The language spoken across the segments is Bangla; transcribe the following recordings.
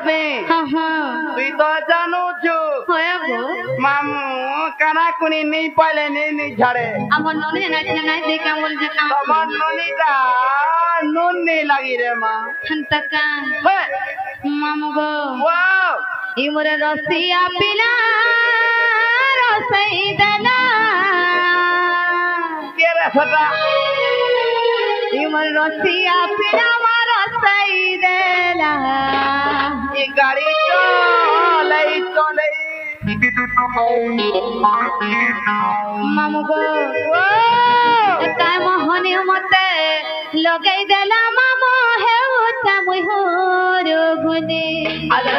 আপনি তুই তো জানো ছু মামু কানা কুনি নেই পাইলে নেই ঝাড়ে আমার ননি নাই দেখে বলছে তোমার ননিটা নুন নেই লাগি রে মা টাকা মামু গো ওয়াও ইমরে রসিয়া পিলা রসাই দেলা কে রে ফটা ইমর রসিয়া পিলা আমার রসাই দেলা এই গাড়ি চলে মামু গো কাই মোহনে মতে লগাই দেলা মামু হেউতা মুই হরু গুনে আরে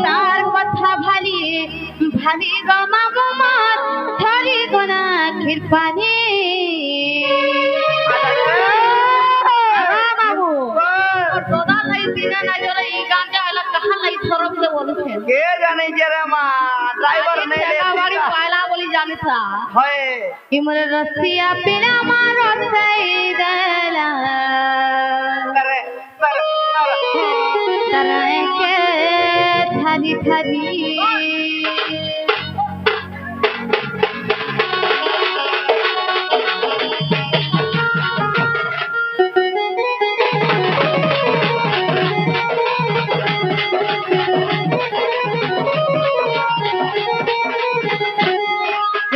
তার কথা ভালি ভালি গো মামু মার ধরি গোনা ক্ষীর পানি বাবু তোদা লাই দিনা না জরে এই গানটা এলা কাহা লাই সরব দে বলছে কে জানে যে রে মা ড্রাইভার নেই রে বাড়ি পায়লা বলি জানিস হয় ইমরে রসিয়া পিলা মার রসাই দেলা করে তারা একে ধারি ধারি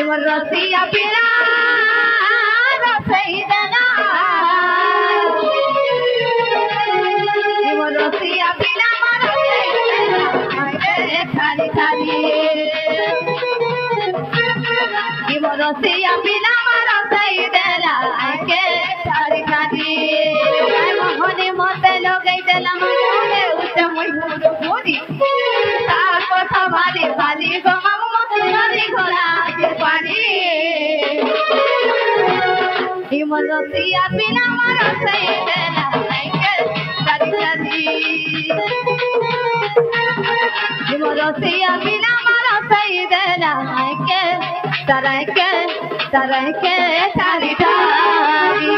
ইমর রসিয়া পিলা রসাই দেলা ইমর রসিয়া পিলা মার রসাই দেলা ধারি ধারি ইমর রসিয়া পিলা মার রসাই দেলা কে ধারি ধারি মোহনে মতে লগাই দেলা মনে উঠে মুই ঘুরু ঘুরি তার কথা ভালি ভালি গো মামু মতি ঘোড়া পানি ইমর রসিয়া পিলা মার রসাই দেলা কে ধারি ধারি ইমর রসিয়া পিলা মার রসাই দেলা কে তারাই কে ধারি ধারি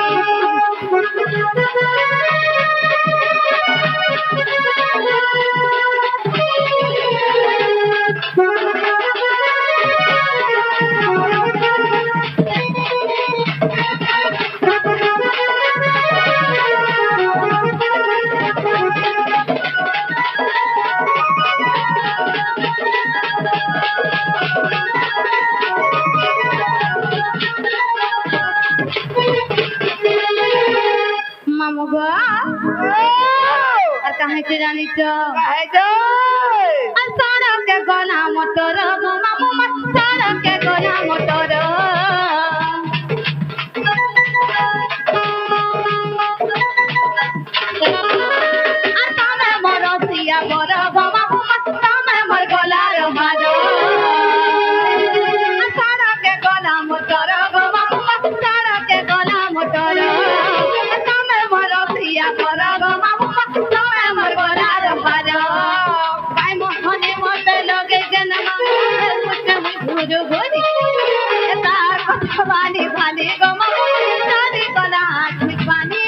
মামু গো আর কাহিতে জানি তো সড়কে গলা মোটর গো মামু সড়কে গলা মোটর আর তুমি মোর সিয়া বড় গো মামু তুমি মোর গলার মাঝ সড়কে গলা মোটর গো মামু সড়কে গলা মোটর তুমি মোর সিয়া বড় গো মামু তুমি মোর গলার মাঝ কাই মোহনে মতে লগে যেন মুঝে ঘুরু ঘুরি তার কথা ভালি ভালি গো মামু তারি গলা ঠিকানি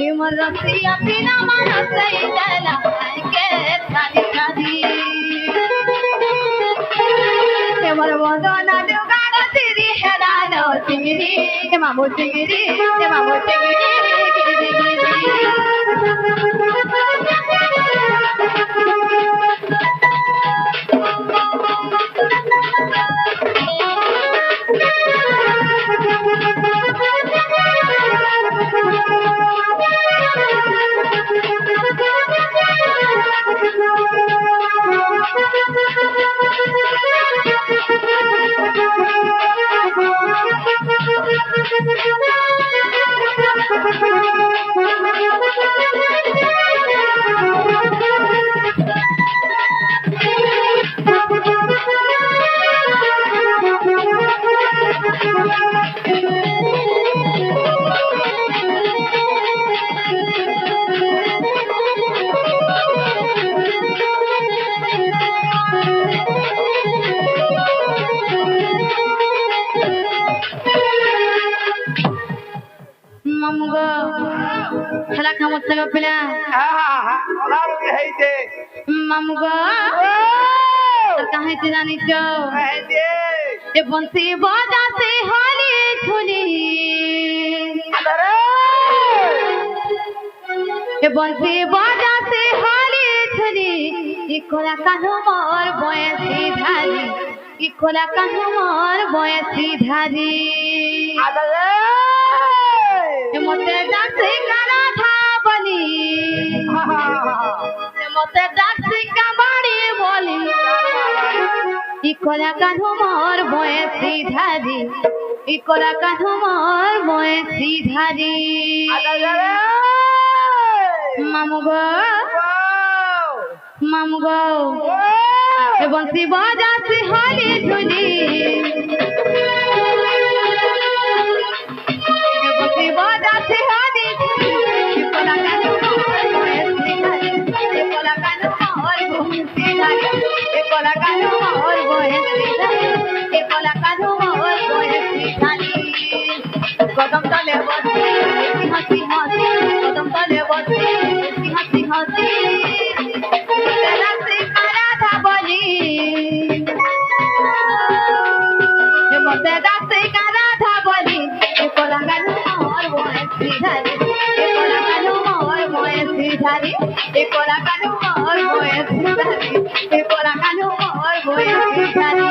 ইমর রসিয়া পিলা মার রসাই দেলা কে ধারি ধারি এমর বদনা দুগানো সিরি হেরানো সিংরি মামু সিংরি মামু সিংরি খেলা খামত থাকা পিলা ওনার হেইতে মামু গো কাহিতে জানিছ হেইতে এ বংশী বাজাতে হলি ধুলি আরে এ বংশী বাজাতে হলি ধুলি ইকোলা কানু মোর বয়সী ধারি ইকোলা কানু মোর বয়সী ধারি আরে মতে ডাকছে কারা বলি মতে ডাকছে কাবাড়ি বলি ইকোলা কানু মোর বয়সী ধারি ইকোলা কানু মোর বয়সী ধারি মামু গো মামু গো এ বংশী বাজাতে হলি ধুলি এ বংশী বাজাতে হলি ধুলি ইকোলা কানু মোর বয়সী ধারি ইকোলা কানু মোর বয়সী ধারি ইকোলা কানু মোর বয়সী ধারি ইকোলা কানু মোর বয়সী ধারি কদম তলে বসে হাসি হাসি কদম তলে বসে হাসি হাসি রাতে কারাধা বলি মতে রাতে কারাধা বলি কোলা গানু মোর বয়সী ধারি কোলা গানু মোর বয়সী ধারি কোলা গানু মোর বয়সী ধারি কোলা গানু মোর বয়সী ধারি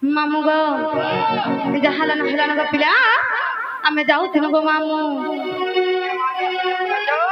মামু গো হালানা হালানা গো পিলা আমি যাଉଥିଲୁ গো মামু